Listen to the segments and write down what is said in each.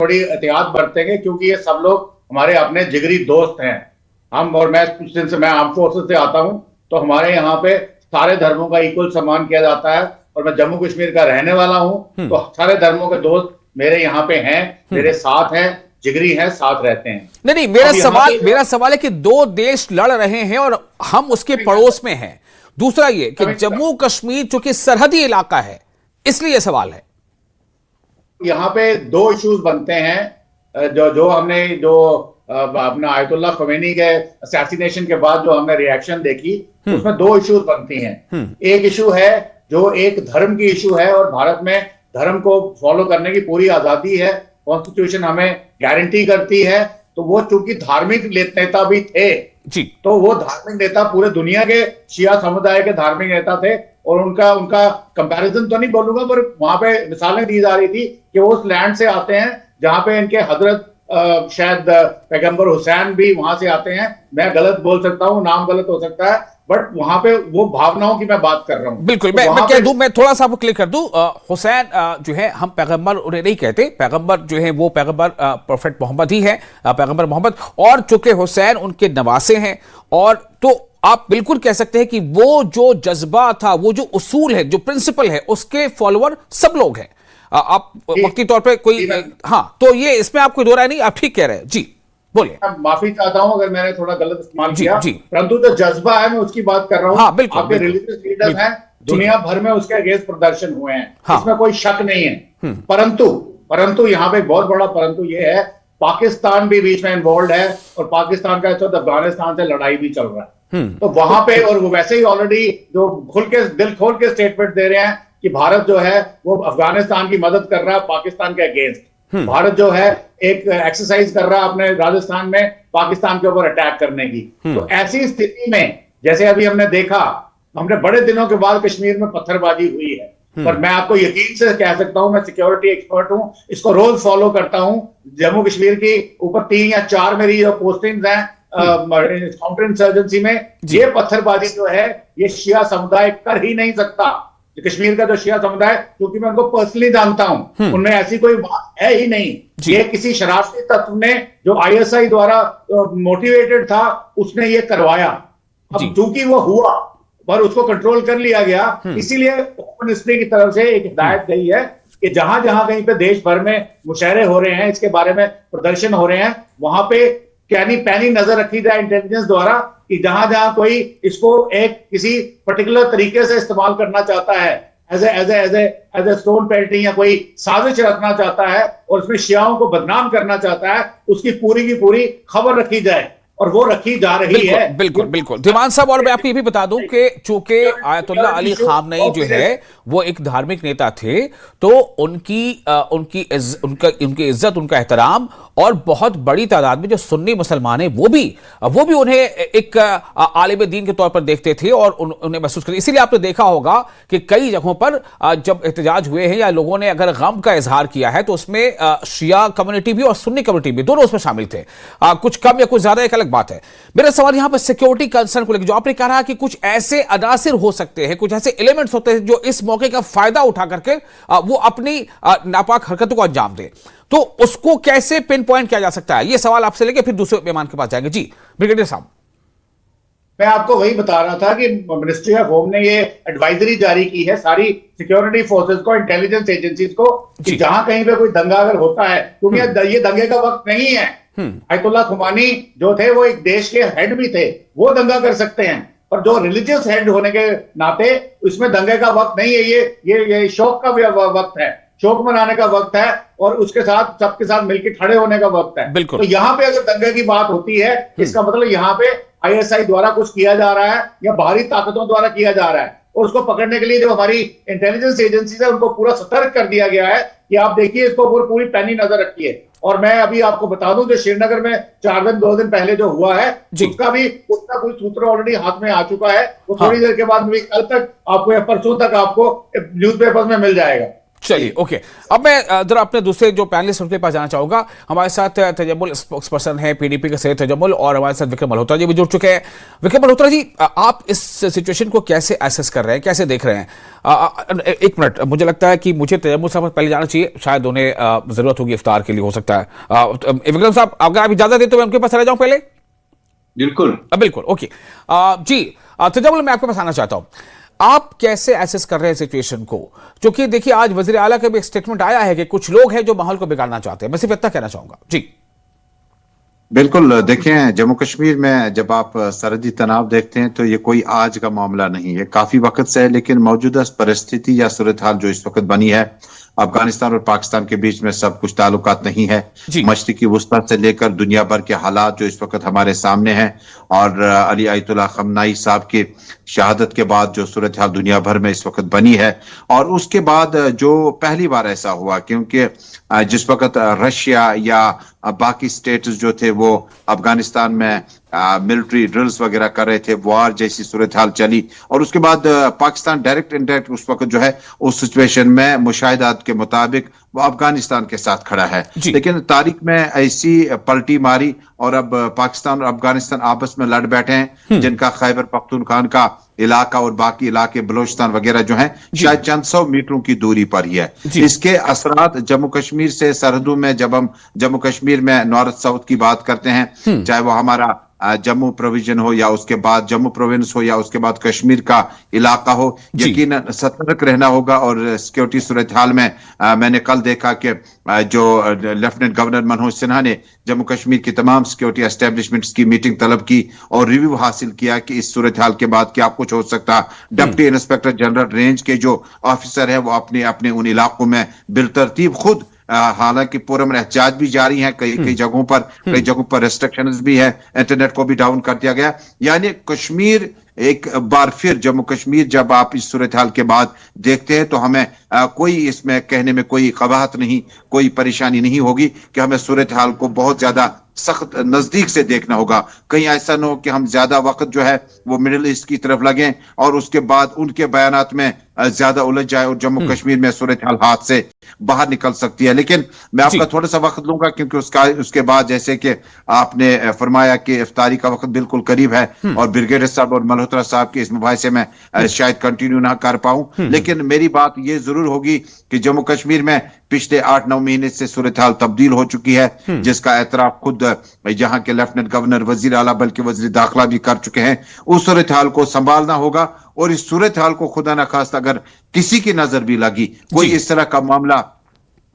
थोड़ी एहतियात बरतेंगे, क्योंकि ये सब लोग हमारे अपने जिगरी दोस्त हैं। हम और मैं कुछ दिन से मैं आर्म फोर्सेस से आता हूं, तो हमारे यहाँ पे सारे धर्मों का इक्वल सम्मान किया जाता है, और मैं जम्मू कश्मीर का रहने वाला हूं, तो सारे धर्मों के दोस्त मेरे यहाँ पे हैं, मेरे साथ हैं, जिगरी हैं, साथ रहते हैं। नहीं नहीं, मेरा सवाल है कि दो देश लड़ रहे हैं और हम उसके पड़ोस में हैं। दूसरा ये कि जम्मू कश्मीर चूंकि सरहदी इलाका है, इसलिए सवाल है। यहाँ पे दो इश्यूज बनते हैं, जो हमने अपना आयतुल्लाह खमेनी के असैसिनेशन के बाद जो हमने रिएक्शन देखी, उसमें दो इश्यूज बनती हैं। एक इशू है जो एक धर्म की इशू है, और भारत में धर्म को फॉलो करने की पूरी आजादी है, कॉन्स्टिट्यूशन हमें गारंटी करती है। तो वो चूंकि धार्मिक नेता भी थे जी, तो वो धार्मिक नेता पूरे दुनिया के शिया समुदाय के धार्मिक नेता थे, और उनका कंपैरिजन तो नहीं बोलूंगा, पर वहां पे मिसालें दी जा रही थी कि वो उस लैंड से आते हैं जहां पे इनके हजरत शायद पैगंबर हुसैन भी वहां से आते हैं। मैं गलत बोल सकता हूँ, नाम गलत हो सकता है, बट वहां पे वो भावनाओं की मैं बात कर रहा हूं। बिल्कुल, मैं कह दूं, मैं थोड़ा सा आपको क्लियर कर दूं। हुसैन जो है, हम पैगंबर उन्हें नहीं कहते, पैगंबर जो है वो पैगंबर प्रोफेट मोहम्मद ही है, पैगंबर मोहम्मद, और चूंकि हुसैन उनके नवासे हैं, और तो आप बिल्कुल कह सकते हैं कि वो जो जज्बा था, वो जो उसूल है, जो प्रिंसिपल है, उसके फॉलोअर सब लोग हैं। आप वक्ती तौर पे कोई हाँ, तो ये इसमें आप कोई दो राय नहीं, आप ठीक कह रहे हैं जी, बोलिए। माफी चाहता हूं अगर मैंने थोड़ा गलत इस्तेमाल किया, परंतु जो जज्बा है मैं उसकी बात कर रहा हूं। हाँ, बिल्कुल, आपके रिलीजियस लीडर्स हैं, दुनिया भर में उसके अगेंस्ट प्रदर्शन हुए हैं, इसमें कोई शक नहीं है। परंतु यहाँ पे बहुत बड़ा परंतु ये है, पाकिस्तान भी बीच में इन्वॉल्व है, और पाकिस्तान का अफगानिस्तान से लड़ाई भी चल रहा है। तो वहां पे, और वो वैसे ही ऑलरेडी जो दिल खोल के स्टेटमेंट दे रहे हैं कि भारत जो है वो अफगानिस्तान की मदद कर रहा है पाकिस्तान के अगेंस्ट। भारत जो है एक एक्सरसाइज कर रहा है अपने राजस्थान में पाकिस्तान के ऊपर अटैक करने की। तो ऐसी स्थिति में, जैसे अभी हमने देखा, हमने बड़े दिनों के बाद कश्मीर में पत्थरबाजी हुई है, पर मैं आपको यकीन से कह सकता हूं, मैं सिक्योरिटी एक्सपर्ट हूं, इसको रोज फॉलो करता हूं। जम्मू कश्मीर की ऊपर 3 या 4 मेरी जो पोस्टिंग्स हैं काउंटर इंसर्जेंसी में, ये पत्थरबाजी जो है ये शिया समुदाय कर ही नहीं सकता। कश्मीर का जो शिया समुदाय, क्योंकि मैं उनको पर्सनली जानता हूं, उनमें ऐसी कोई बात है ही नहीं। ये किसी शरारती तत्व ने, जो आईएसआई द्वारा मोटिवेटेड था, उसने ये करवाया। अब चूंकि वो हुआ पर उसको कंट्रोल कर लिया गया, इसीलिए होम मिनिस्ट्री की तरफ से एक हिदायत गई है कि जहां जहां कहीं पे देश भर में मुशायरे हो रहे हैं, इसके बारे में प्रदर्शन हो रहे हैं, वहां पे कैनी पैनी नजर रखी जाए इंटेलिजेंस द्वारा, कि जहां जहां कोई इसको एक किसी पर्टिकुलर तरीके से इस्तेमाल करना चाहता है, एज ए स्टोन पेल्टिंग, या कोई साजिश रखना चाहता है और उसमें शियाओं को बदनाम करना चाहता है, उसकी पूरी की पूरी खबर रखी जाए, और वो रखी जा रही है। बिल्कुल बिल्कुल धीमान साहब, और मैं आपको ये भी बता दूं कि चूंकि आयतुल्लाह अली खामनेई जो है वो एक धार्मिक नेता थे, तो उनकी इज्जत, उनका एहतराम, और बहुत बड़ी तादाद में जो सुन्नी मुसलमान हैं वो भी उन्हें एक आलिम दीन के तौर पर देखते थे और उन्हें महसूस करते। इसीलिए आपने देखा होगा कि कई जगहों पर जब एहतजाज हुए हैं या लोगों ने अगर गम का इजहार किया है, तो उसमें शिया कम्युनिटी भी और सुन्नी कम्युनिटी भी दोनों उसमें शामिल थे। कुछ कम या कुछ ज्यादा एक अलग बात है। मेरा सवाल यहां पर सिक्योरिटी कंसर्न को लेकर, जो आपने कहा कि कुछ ऐसे अनासिर हो सकते हैं, कुछ ऐसे एलिमेंट्स होते हैं जो इस मौके का फायदा उठा करके वो अपनी नापाक हरकतों को अंजाम दे, तो उसको कैसे पिन पॉइंट किया जा सकता है? ये सवाल आपसे लेके फिर दूसरे मेहमान के पास जाएंगे। जी ब्रिगेडियर साहब। मैं आपको वही बता रहा था कि मिनिस्ट्री ऑफ होम ने ये एडवाइजरी जारी की है सारी सिक्योरिटी फोर्सेस को, इंटेलिजेंस एजेंसीज को, कि जहां कहीं पे कोई दंगा अगर होता है, क्योंकि ये दंगे का वक्त नहीं है। आयतुल्लाह खुमानी जो थे वो एक देश के हेड भी थे, वो दंगा कर सकते हैं, और जो रिलीजियस हेड होने के नाते इसमें दंगे का वक्त नहीं है। ये शौक का वक्त है, शोक मनाने का वक्त है, और उसके साथ सबके साथ मिलकर खड़े होने का वक्त है। तो यहाँ पे अगर दंगे की बात होती है, इसका मतलब यहाँ पे आईएसआई द्वारा कुछ किया जा रहा है या बाहरी ताकतों द्वारा किया जा रहा है, और उसको पकड़ने के लिए जो हमारी इंटेलिजेंस एजेंसी है उनको पूरा सतर्क कर दिया गया है कि आप देखिए, इसको पूरी पैनी नजर रखिए। और मैं अभी आपको बता दूं, जो श्रीनगर में 2 दिन पहले जो हुआ है, उसका कोई सूत्र ऑलरेडी हाथ में आ चुका है। वो थोड़ी देर के बाद भी, कल तक आपको या परसों तक आपको न्यूज़पेपर्स में मिल जाएगा। चलिए, ओके। अब मैं जरा अपने दूसरे जो पैनलिस्ट उनके पास जाना चाहूंगा। हमारे साथ तजम्मुल स्पोक्स पर्सन है पीडीपी के सैयद तजम्मुल, और हमारे साथ विक्रम मल्होत्रा जी भी जुड़ चुके हैं। विक्रम मल्होत्रा जी, आप इस सिचुएशन को कैसे एसेस कर रहे हैं, कैसे देख रहे हैं? एक मिनट, मुझे लगता है कि मुझे तजम्मुल साहब पहले जाना चाहिए, शायद उन्हें जरूरत होगी इफ्तार के लिए, हो सकता है। विक्रम साहब, अगर आप इजाजत दें तो मैं उनके पास चला जाऊं पहले। बिल्कुल बिल्कुल, ओके। जी तजम्मुल, मैं आपके पास आना चाहता हूं। आप कैसे एसेस कर रहे हैं सिचुएशन को? क्योंकि देखिए, आज वजीर आला का भी एक स्टेटमेंट आया है कि कुछ लोग हैं जो माहौल को बिगाड़ना चाहते हैं। मैं सिर्फ इतना कहना चाहूंगा जी। बिल्कुल, देखें, जम्मू कश्मीर में जब आप सरहदी तनाव देखते हैं तो ये कोई आज का मामला नहीं है, काफी वक्त से है। लेकिन मौजूदा परिस्थिति या सूरत हाल जो इस वक्त बनी है, अफगानिस्तान और पाकिस्तान के बीच में सब कुछ ताल्लुकात नहीं है। मशरिकी वस्ता से लेकर दुनिया भर के हालात जो इस वक्त हमारे सामने हैं, और अली आयतुल्लाह खमनाई साहब की शहादत के बाद जो सूरत हाल दुनिया भर में इस वक्त बनी है, और उसके बाद जो पहली बार ऐसा हुआ, क्योंकि जिस वक्त रशिया या बाकी स्टेट्स जो थे वो अफगानिस्तान में मिलिट्री ड्रिल्स वगैरह कर रहे थे, वार जैसी सूरत हाल चली, और उसके बाद पाकिस्तान डायरेक्ट इनडायरेक्ट उस वक्त जो है उस सिचुएशन में मुशाहिदात के मुताबिक वो अफगानिस्तान के साथ खड़ा है। लेकिन तारीख में ऐसी पलटी मारी और अब पाकिस्तान और अफगानिस्तान आपस में लड़ बैठे हैं, जिनका खैबर पख्तूनख्वा का इलाका और बाकी इलाके बलोचिस्तान वगैरह जो हैं शायद चंद 100 मीटरों की दूरी पर ही है। इसके असरात जम्मू कश्मीर से सरहदों में, जब हम जम्मू कश्मीर में नॉर्थ साउथ की बात करते हैं, चाहे वो हमारा जम्मू प्रोविजन हो या उसके बाद जम्मू प्रोविंस हो या उसके बाद कश्मीर का इलाका हो, यकीनन सतर्क रहना होगा। और सिक्योरिटी सूरत हाल में मैंने कल देखा कि जो लेफ्टिनेंट गवर्नर मनोज सिन्हा ने जम्मू कश्मीर की तमाम सिक्योरिटी एस्टेब्लिशमेंट्स की मीटिंग तलब की और रिव्यू हासिल किया कि इस सूरत हाल के बाद क्या कुछ हो सकता। डिप्टी इंस्पेक्टर जनरल रेंज के जो ऑफिसर है वो अपने अपने उन इलाकों में बिलतरतीब खुद, हालांकि पुरअमन एहतजाज भी जारी है, कई जगहों पर रेस्ट्रिक्शंस भी है, इंटरनेट को भी डाउन कर दिया गया। यानी कश्मीर एक बार फिर, जम्मू कश्मीर जब आप इस सूरत हाल के बाद देखते हैं तो हमें कोई इसमें कहने में कोई कबाहत नहीं, कोई परेशानी नहीं होगी कि हमें सूरत हाल को बहुत ज्यादा सख्त नजदीक से देखना होगा। कहीं ऐसा न हो कि हम ज्यादा वक्त जो है वो मिडिल ईस्ट की तरफ लगें और उसके बाद उनके बयानात में ज्यादा उलझ जाए और जम्मू कश्मीर में सूरत हाल हाथ से बाहर निकल सकती है। लेकिन मैं आपका थोड़ा सा वक्त लूंगा, क्योंकि उसके बाद जैसे कि आपने फरमाया कि इफ्तारी का वक्त बिल्कुल करीब है और ब्रिगेडियर साहब और मल्होत्रा साहब के इस मुबाहिसे में शायद कंटिन्यू ना कर पाऊं। लेकिन मेरी बात ये जरूर होगी कि जम्मू कश्मीर में पिछले 8-9 महीने से सूरत हाल तब्दील हो चुकी है, जिसका एतराफ खुद यहाँ के लेफ्टिनेंट गवर्नर, वजीर आला, बल्कि वजीर दाखिला भी कर चुके हैं। उस सूरत हाल को संभालना होगा और इस सूरत हाल को खुदा न खास्ता अगर किसी की नजर भी लगी, कोई इस तरह का मामला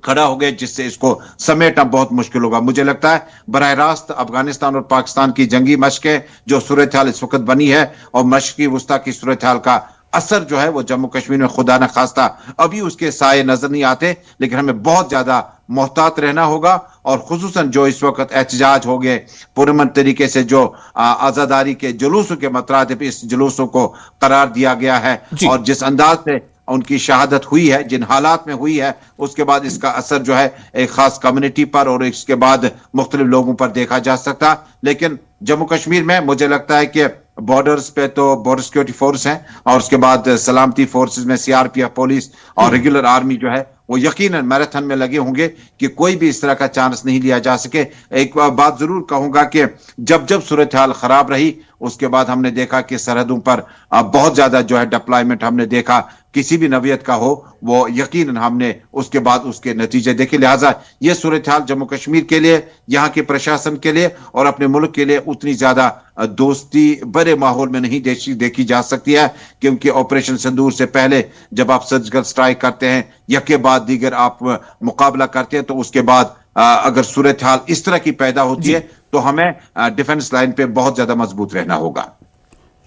खड़ा हो गया जिससे इसको समेटना बहुत मुश्किल होगा। मुझे लगता है बराह रास्त अफगानिस्तान और पाकिस्तान की जंगी मशकें जो सूरत हाल इस वक्त बनी है और मशरकी वस्ता की सूरत हाल का असर जो है वो जम्मू कश्मीर में खुदा न खास्ता अभी उसके साए नजर नहीं आते। लेकिन हमें बहुत ज्यादा मोहतात रहना होगा, और खुसूसन जो इस वक्त एहतजाज हो गए पुरअमन तरीके से, जो आजादारी के जुलूसों के मतरादिफ इस जुलूसों को करार दिया गया है और जिस अंदाज से उनकी शहादत हुई है, जिन हालात में हुई है, उसके बाद इसका असर जो है एक खास कम्युनिटी पर और इसके बाद मुख्तलिफ लोगों पर देखा जा सकता। लेकिन जम्मू कश्मीर में मुझे लगता है कि बॉर्डर्स पे तो बॉर्डर सिक्योरिटी फोर्स है और उसके बाद सलामती फोर्सेस में सीआरपीएफ, पुलिस और रेगुलर आर्मी जो है वो यकीनन मैराथन में लगे होंगे कि कोई भी इस तरह का चांस नहीं लिया जा सके। एक बात जरूर कहूंगा कि जब जब सूरत हाल खराब रही उसके बाद हमने देखा कि सरहदों पर बहुत ज्यादा जो है डिप्लॉयमेंट हमने देखा, किसी भी नवियत का हो वो यकीनन हमने उसके बाद उसके नतीजे देखे। लिहाजा ये सूरत हाल जम्मू कश्मीर के लिए, यहाँ के प्रशासन के लिए और अपने मुल्क के लिए उतनी ज्यादा दोस्ती बड़े माहौल में नहीं देखी जा सकती है, क्योंकि ऑपरेशन सिंदूर से पहले जब आप सर्जिकल स्ट्राइक करते हैं या के बाद दीगर आप मुकाबला करते हैं, तो उसके बाद अगर सूरत हाल इस तरह की पैदा होती है तो हमें डिफेंस लाइन पे बहुत ज्यादा मजबूत रहना होगा।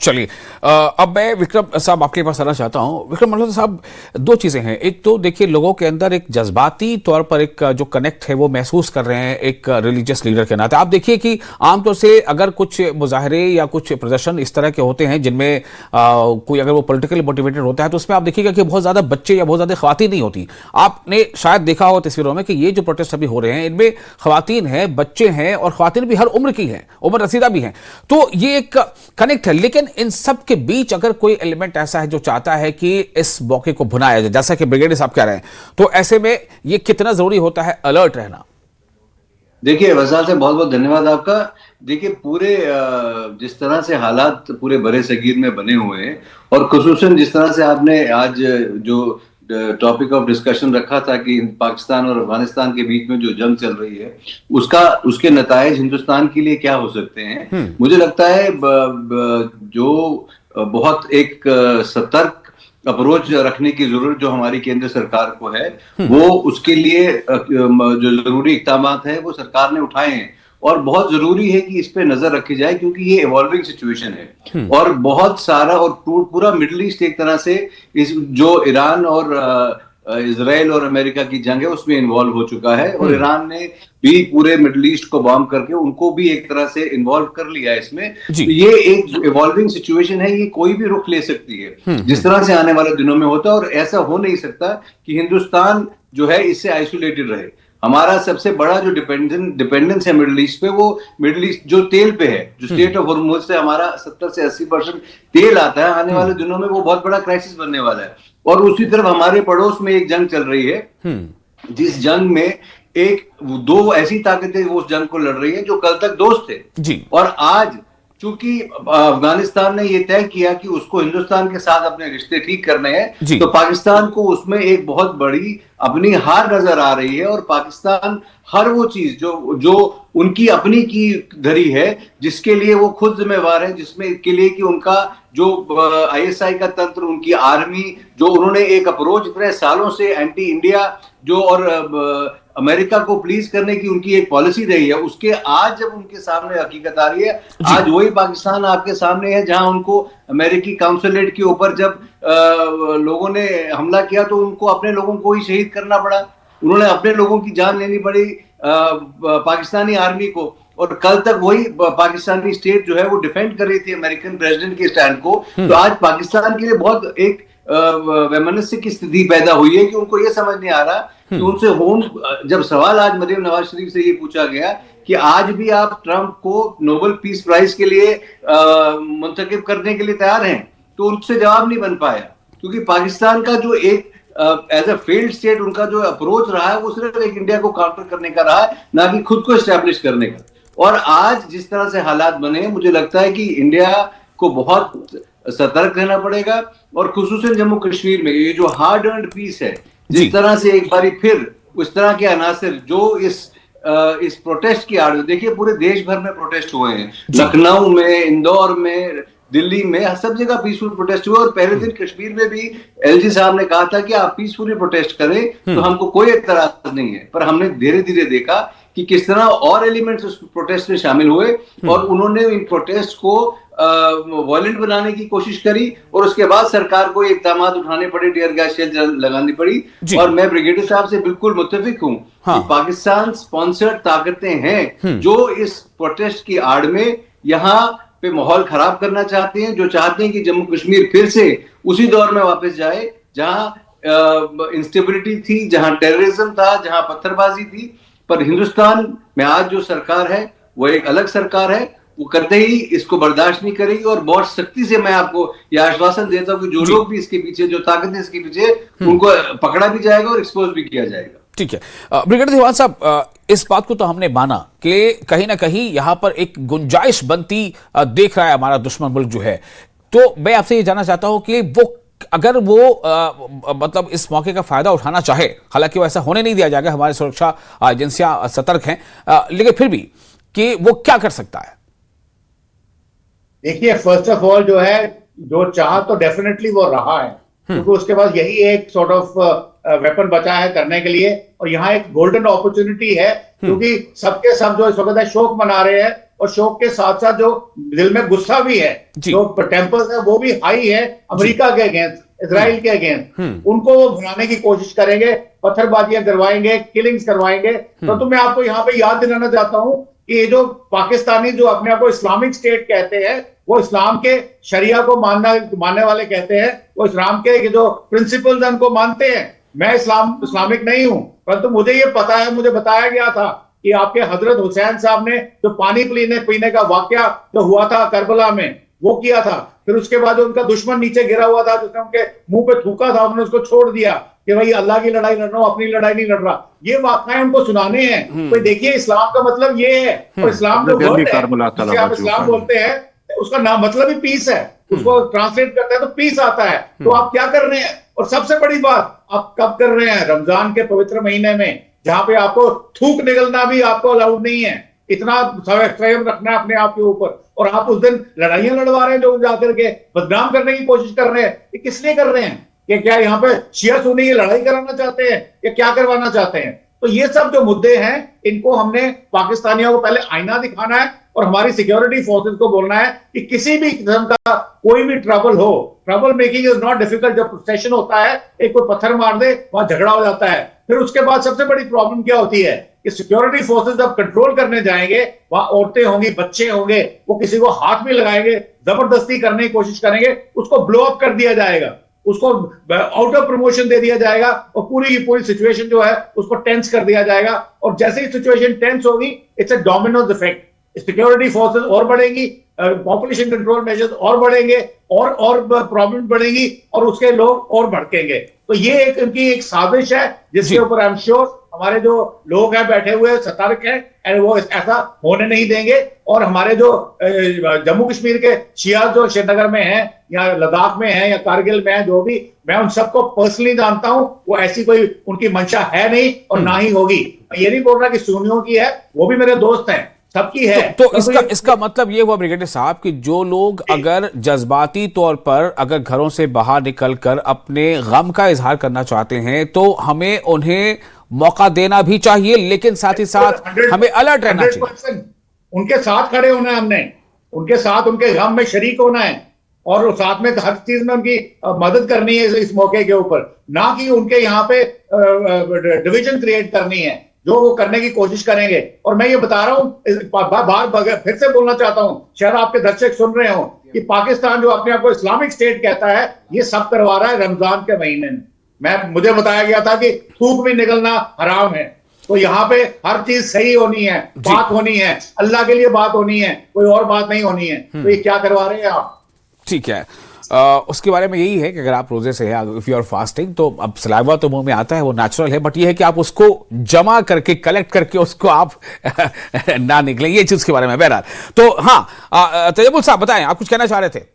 चलिए, अब मैं विक्रम साहब आपके पास आना चाहता हूं। विक्रम मल्होत्रा साहब, दो चीजें हैं। एक तो देखिए, लोगों के अंदर एक जज्बाती तौर पर एक जो कनेक्ट है वो महसूस कर रहे हैं एक रिलीजियस लीडर के नाते। आप देखिए कि आमतौर से अगर कुछ मुजाहरे या कुछ प्रदर्शन इस तरह के होते हैं जिनमें कोई अगर वो पॉलिटिकली मोटिवेटेड होता है तो उसमें आप देखिएगा कि बहुत ज्यादा बच्चे या बहुत ज्यादा खवातीन नहीं होती। आपने शायद देखा हो तस्वीरों में कि ये जो प्रोटेस्ट अभी हो रहे हैं इनमें खवातीन हैं, बच्चे हैं और खवातीन भी हर उम्र की हैं, उम्र रसीदा भी हैं। तो ये एक कनेक्ट है। लेकिन लेकिन इन सब के बीच अगर कोई एलिमेंट ऐसा है जो चाहता है कि इस मौके को भुनाया जाए, जैसा कि ब्रिगेडियर साहब कह रहे हैं, तो ऐसे में ये कितना जरूरी होता है अलर्ट रहना? देखिए वसाल से बहुत बहुत धन्यवाद आपका। देखिए पूरे जिस तरह से हालात पूरे बड़े सगीर में बने हुए हैं, और खुसूसन जिस तरह से आपने आज जो टॉपिक ऑफ डिस्कशन रखा था कि पाकिस्तान और अफगानिस्तान के बीच में जो जंग चल रही है उसके नताइज हिंदुस्तान के लिए क्या हो सकते हैं, मुझे लगता है जो बहुत एक सतर्क अप्रोच रखने की जरूरत जो हमारी केंद्र सरकार को है, वो उसके लिए जो जरूरी इकदाम है वो सरकार ने उठाए हैं, और बहुत जरूरी है कि इस पे नजर रखी जाए, क्योंकि ये इवॉल्विंग सिचुएशन है और बहुत सारा और पूरा मिडिल ईस्ट एक तरह से इस जो ईरान और इजराइल और अमेरिका की जंग है उसमें इन्वॉल्व हो चुका है, और ईरान ने भी पूरे मिडिल ईस्ट को बॉम्ब करके उनको भी एक तरह से इन्वॉल्व कर लिया है इसमें। तो ये एक इवॉल्विंग सिचुएशन है, ये कोई भी रुख ले सकती है जिस तरह से आने वाले दिनों में होता है, और ऐसा हो नहीं सकता कि हिंदुस्तान जो है इससे आइसोलेटेड रहे। हमारा सबसे बड़ा जो डिपेंडेंस है मिडिल ईस्ट पे, वो मिडिल ईस्ट जो तेल पे है, जो स्टेट ऑफ हॉर्मुज से हमारा 70 से 80% तेल आता है, आने वाले दिनों में वो बहुत बड़ा क्राइसिस बनने वाला है। और उसी तरफ हमारे पड़ोस में एक जंग चल रही है, जिस जंग में दो ऐसी ताकतें वो उस जंग को लड़ रही है जो कल तक दोस्त थे जी। और आज चूंकि अफगानिस्तान ने यह तय किया कि उसको हिंदुस्तान के साथ अपने रिश्ते ठीक करने हैं, तो पाकिस्तान को उसमें एक बहुत बड़ी अपनी हार नजर आ रही है, और पाकिस्तान हर वो चीज जो उनकी अपनी की धरी है, जिसके लिए वो खुद जिम्मेवार है, जिसमें के लिए कि उनका जो आईएसआई का तंत्र, उनकी आर्मी, जो उन्होंने एक अप्रोच इतने सालों से एंटी इंडिया जो और अमेरिका को प्लीज करने की उनकी एक पॉलिसी रही है, उसके आज जब उनके सामने हकीकत आ रही है, आज वही पाकिस्तान आपके सामने है जहां उनको अमेरिकी काउंसुलेट के ऊपर जब लोगों ने हमला किया तो उनको अपने लोगों को ही शहीद करना पड़ा, उन्होंने अपने लोगों की जान लेनी पड़ी पाकिस्तानी आर्मी को, और कल तक वही पाकिस्तानी स्टेट जो है वो डिफेंड कर रही थी अमेरिकन प्रेसिडेंट के स्टैंड को। तो आज पाकिस्तान के लिए बहुत एक वैमनस्य की स्थिति पैदा हुई है कि उनको ये समझ नहीं आ रहा कि उनसे जब सवाल आज मरियम नवाज शरीफ से ये पूछा गया कि आज भी आप ट्रंप को नोबेल पीस प्राइज के लिए मुंतखब करने के लिए तैयार हैं, तो उनसे जवाब नहीं बन पाया, क्योंकि पाकिस्तान का जो एक एज अ फेल्ड स्टेट उनका जो अप्रोच रहा है वो सिर्फ एक इंडिया को काउंटर करने का रहा है, ना कि खुद को एस्टेब्लिश करने का। और आज जिस तरह से हालात बने हैं, मुझे लगता है कि इंडिया को बहुत सतर्क रहना पड़ेगा, और खुसूसन जम्मू कश्मीर में ये जो हार्ड अर्न्ड पीस है, जिस तरह से एक बारी फिर उस तरह के अनासर जो इस प्रोटेस्ट की आड़, देखिए पूरे देश भर में प्रोटेस्ट हुए हैं, लखनऊ में, इंदौर में, दिल्ली में, सब जगह पीसफुल प्रोटेस्ट हुए, और पहले दिन कश्मीर में भी एलजी साहब ने कहा था कि आप पीसफुली प्रोटेस्ट करें तो हमको कोई एतराज नहीं है, पर हमने धीरे धीरे देखा कि किस तरह और एलिमेंट्स उस प्रोटेस्ट में शामिल हुए और उन्होंने इन प्रोटेस्ट को वायलेंट बनाने की कोशिश करी, और उसके बाद सरकार को इकदाम उठाने पड़े, टियर गैस शेल लगानी पड़ी। और मैं ब्रिगेडियर साहब से बिल्कुल मुत्तफिक हूं कि पाकिस्तान स्पॉन्सर्ड ताकतें हैं जो इस प्रोटेस्ट की आड़ में यहाँ पे माहौल खराब करना चाहते हैं, जो चाहते हैं कि जम्मू कश्मीर फिर से उसी दौर में वापस जाए जहां इंस्टेबिलिटी थी, जहां टेररिज्म था, जहां पत्थरबाजी थी। पर हिंदुस्तान में आज जो सरकार है वो एक अलग सरकार है, वो करते ही इसको बर्दाश्त नहीं करेगी, और बहुत सख्ती से मैं आपको यह आश्वासन देता हूं कि जो लोग भी इसके पीछे, जो ताकतें इसके पीछे, उनको पकड़ा भी जाएगा और एक्सपोज भी किया जाएगा। ठीक है ब्रिगेडियर दीवान साहब, इस बात को तो हमने माना कि कहीं ना कहीं यहां पर एक गुंजाइश बनती देख रहा है हमारा दुश्मन मुल्क जो है, तो मैं आपसे ये जानना चाहता हूं कि वो अगर वो मतलब इस मौके का फायदा उठाना चाहे, हालांकि वो ऐसा होने नहीं दिया जाएगा, हमारी सुरक्षा एजेंसियां सतर्क हैं, लेकिन फिर भी कि वो क्या कर सकता है? देखिए, फर्स्ट ऑफ ऑल जो है, जो चाह तो डेफिनेटली वो रहा है, क्योंकि उसके पास यही एक सॉर्ट ऑफ वेपन बचा है करने के लिए, और यहाँ एक गोल्डन अपॉर्चुनिटी है, क्योंकि सबके सब जो इस वक्त शोक मना रहे हैं, और शोक के साथ साथ जो दिल में गुस्सा भी है, जो टेम्पर्स है वो भी हाई है अमेरिका के अगेंस्ट, इजराइल के अगेंस्ट, उनको वो भुनाने की कोशिश करेंगे, पत्थरबाजियां करवाएंगे, किलिंग्स करवाएंगे। तो मैं आपको यहाँ पे याद दिलाना चाहता हूँ कि ये जो पाकिस्तानी जो अपने आप को इस्लामिक स्टेट कहते हैं, वो इस्लाम के शरिया को मानने वाले कहते हैं, वो इस्लाम के जो प्रिंसिपल्स हैं उनको मानते हैं। मैं इस्लामिक नहीं हूं, परंतु मुझे ये पता है, मुझे बताया गया था कि आपके हजरत हुसैन साहब ने जो पानी पीने का वाकया जो हुआ था करबला में, वो किया था। फिर उसके बाद उनका दुश्मन नीचे गिरा हुआ था, जिसने उनके मुंह पे थूका था, उन्होंने उसको छोड़ दिया कि भाई अल्लाह की लड़ाई लड़ रहा हूं, अपनी लड़ाई नहीं लड़ रहा। ये वाक़या उनको सुनाने हैं। तो देखिए इस्लाम का मतलब ये है, और इस्लाम जो वर्ड है जिसे आप इस्लाम बोलते हैं, उसका नाम मतलब ही पीस है। उसको ट्रांसलेट करते हैं तो पीस आता है। तो आप क्या कर रहे हैं? और सबसे बड़ी बात आप कब कर रहे हैं? रमजान के पवित्र महीने में, जहां पे आपको थूक निकलना भी आपको अलाउड नहीं है। इतना संयम रखना है अपने आप के ऊपर, और आप उस दिन लड़ाइयां लड़वा रहे हैं, लोग जाकर के बदनाम करने की कोशिश कर रहे हैं। ये किस लिए कर रहे हैं? कि क्या यहाँ पे शिया सुन्नी की लड़ाई कराना चाहते हैं या क्या करवाना चाहते हैं? तो ये सब जो मुद्दे हैं, इनको हमने पाकिस्तानियों को पहले आईना दिखाना है, और हमारी सिक्योरिटी फोर्सेस को बोलना है कि किसी भी किस्म का कोई भी ट्रबल हो, trouble making is not difficult. जब प्रोटेक्शन होता है, एक कोई पत्थर मार दे, वहां झगड़ा हो जाता है। फिर उसके बाद सबसे बड़ी प्रॉब्लम क्या होती है कि सिक्योरिटी फोर्सेस जब कंट्रोल करने जाएंगे, वहां औरतें होंगी, बच्चे होंगे, वो किसी को हाथ भी लगाएंगे, जबरदस्ती करने की कोशिश करेंगे, उसको ब्लो अप कर दिया जाएगा, उसको आउट ऑफ प्रमोशन दे दिया जाएगा, और पूरी की पूरी सिचुएशन जो है उसको टेंस कर दिया जाएगा। और जैसे ही सिचुएशन टेंस होगी, it's a Domino's effect. Security forces और बढ़ेंगी, पॉपुलेशन कंट्रोल मेजर्स और बढ़ेंगे, और प्रॉब्लम बढ़ेगी, और उसके लोग और भड़केंगे। तो ये एक इनकी एक साजिश है, जिसके ऊपर आई एम श्योर हमारे जो लोग हैं बैठे हुए सतर्क हैं, और वो ऐसा होने नहीं देंगे। और हमारे जो जम्मू कश्मीर के शिया जो श्रीनगर में हैं, या लद्दाख में हैं, या कारगिल में हैं, जो भी, मैं उन सबको पर्सनली जानता हूं। वो ऐसी कोई उनकी मंशा है नहीं, और ना ही होगी। ये नहीं बोल रहा कि सुन्नियों की है, वो भी मेरे दोस्त हैं, सबकी है। तो इसका मतलब ये हुआ ब्रिगेडियर साहब कि जो लोग अगर जज्बाती तौर पर अगर घरों से बाहर निकलकर अपने गम का इजहार करना चाहते हैं, तो हमें उन्हें मौका देना भी चाहिए, लेकिन साथ ही साथ हमें अलर्ट रहना चाहिए। उनके साथ खड़े होना है हमने, उनके साथ उनके गम में शरीक होना है, और साथ में हर चीज में उनकी मदद करनी है इस मौके के ऊपर, ना कि उनके यहाँ पे डिवीजन क्रिएट करनी है, जो वो करने की कोशिश करेंगे। और मैं ये बता रहा हूं, बार फिर से बोलना चाहता हूं, शायद आपके दर्शक सुन रहे हो, कि पाकिस्तान जो अपने आप को इस्लामिक स्टेट कहता है, ये सब करवा रहा है रमजान के महीने में। मुझे बताया गया था कि थूक भी निकलना हराम है। तो यहाँ पे हर चीज सही होनी है, बात होनी है, अल्लाह के लिए बात होनी है, कोई और बात नहीं होनी है। तो ये क्या करवा रहे हैं आप? ठीक है, उसके बारे में यही है कि अगर आप रोजे से है, इफ यू आर फास्टिंग, तो अब सलाइवा तो मुंह में आता है, वो नेचुरल है, बट ये है कि आप उसको जमा करके, कलेक्ट करके उसको आप ना निकलें, ये चीज के बारे में। बहरहाल, तो हाँ, तजमुल साहब बताएं, आप कुछ कहना चाह रहे थे?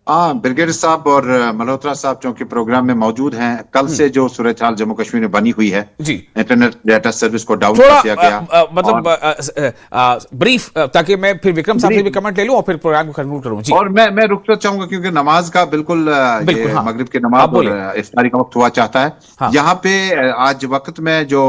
ब्रिगेडियर साहब और मल्होत्रा साहब चूंकि प्रोग्राम में मौजूद हैं, कल से जो सूरत हाल जम्मू कश्मीर में बनी हुई है जी, इंटरनेट डेटा सर्विस को डाउन कर दिया गया, मतलब ब्रीफ, ताकि मैं फिर विक्रम साहब से भी कमेंट ले लूं और फिर प्रोग्राम को कंक्लूड करूं जी। और मैं रुकना चाहूंगा क्योंकि नमाज का बिल्कुल मगरिब की नमाज और इफ्तारी का वक्त हुआ चाहता है। यहाँ पे आज वक्त में जो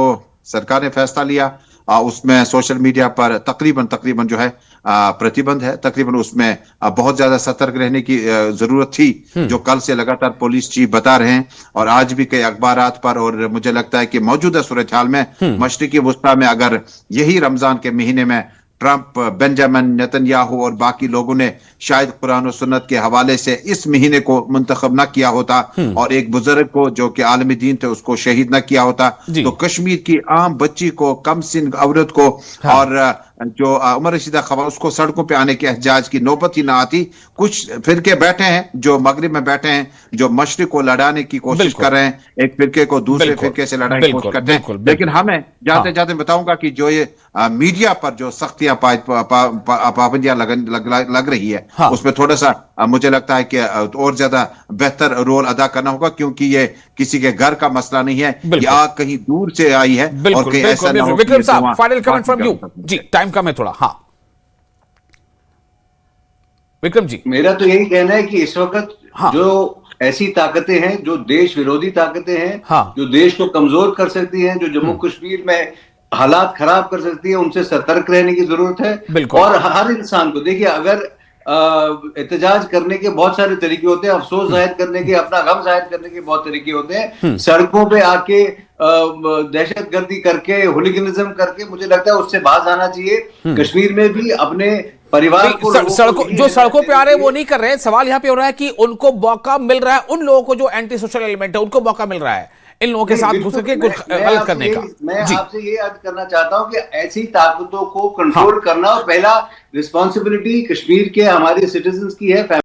सरकार ने फैसला लिया, उसमें सोशल मीडिया पर तकरीबन जो है प्रतिबंध है। तकरीबन उसमें बहुत ज्यादा सतर्क रहने की जरूरत थी, जो कल से लगातार पुलिस चीफ बता रहे हैं, और आज भी कई अखबारात पर। और मुझे लगता है कि मौजूदा सूरत हाल में मशरिकी वुस्ता में अगर यही रमजान के महीने में ट्रंप, बेंजामिन नेतन्याहू और बाकी लोगों ने शायद कुरान और सुन्नत के हवाले से इस महीने को मुंतखब न किया होता, और एक बुजुर्ग को जो कि आलमी दीन थे उसको शहीद न किया होता, तो कश्मीर की आम बच्ची को, कम सिन औरत को, और जो उमर रशीदा खबर, उसको सड़कों पे आने के एहजाज की नौबत ही ना आती। कुछ फिरके बैठे हैं जो मगरिब में बैठे हैं, जो मशरिक को लड़ाने की कोशिश कर रहे हैं, एक फिरके को दूसरे फिरके से लड़ाने की कोशिश करते हैं। लेकिन हमें जाते जाते बताऊंगा कि जो ये मीडिया पर जो सख्तियां पाबंदियां लग रही है, उसमें थोड़ा सा मुझे लगता है कि और ज्यादा बेहतर रोल अदा करना होगा, क्योंकि ये किसी के घर का मसला नहीं है, ये आग कहीं दूर से आई है। और कहीं ऐसा ना हो। विक्रम साहब, final comment from you ji, time कम है थोड़ा। हाँ विक्रम जी, मेरा तो यही कहना है कि इस वक्त जो ऐसी ताकतें हैं, जो देश विरोधी ताकतें हैं, जो देश को कमजोर कर सकती हैं, जो जम्मू कश्मीर में हालात खराब कर सकती है, उनसे सतर्क रहने की जरूरत है। और हर इंसान को, देखिए, अगर एहतजाज करने के बहुत सारे तरीके होते हैं, अफसोस जाहिर करने के, अपना गम जाहिर करने के बहुत तरीके होते हैं। सड़कों पे आके दहशतगर्दी करके, हुलिगनिज्म करके, मुझे लगता है उससे बाज आना चाहिए। कश्मीर में भी अपने परिवार को, जो सड़कों पे आ रहे हैं वो नहीं कर रहे हैं। सवाल यहाँ पे हो रहा है कि उनको मौका मिल रहा है, उन लोगों को जो एंटी सोशल एलिमेंट है उनको मौका मिल रहा है। इन लोगों के साथ घुस के कुछ गलत करने का। मैं आपसे ये अर्ज करना चाहता हूं कि ऐसी ताकतों को कंट्रोल करना, और पहला रिस्पॉन्सिबिलिटी कश्मीर के हमारे सिटीजन्स की है।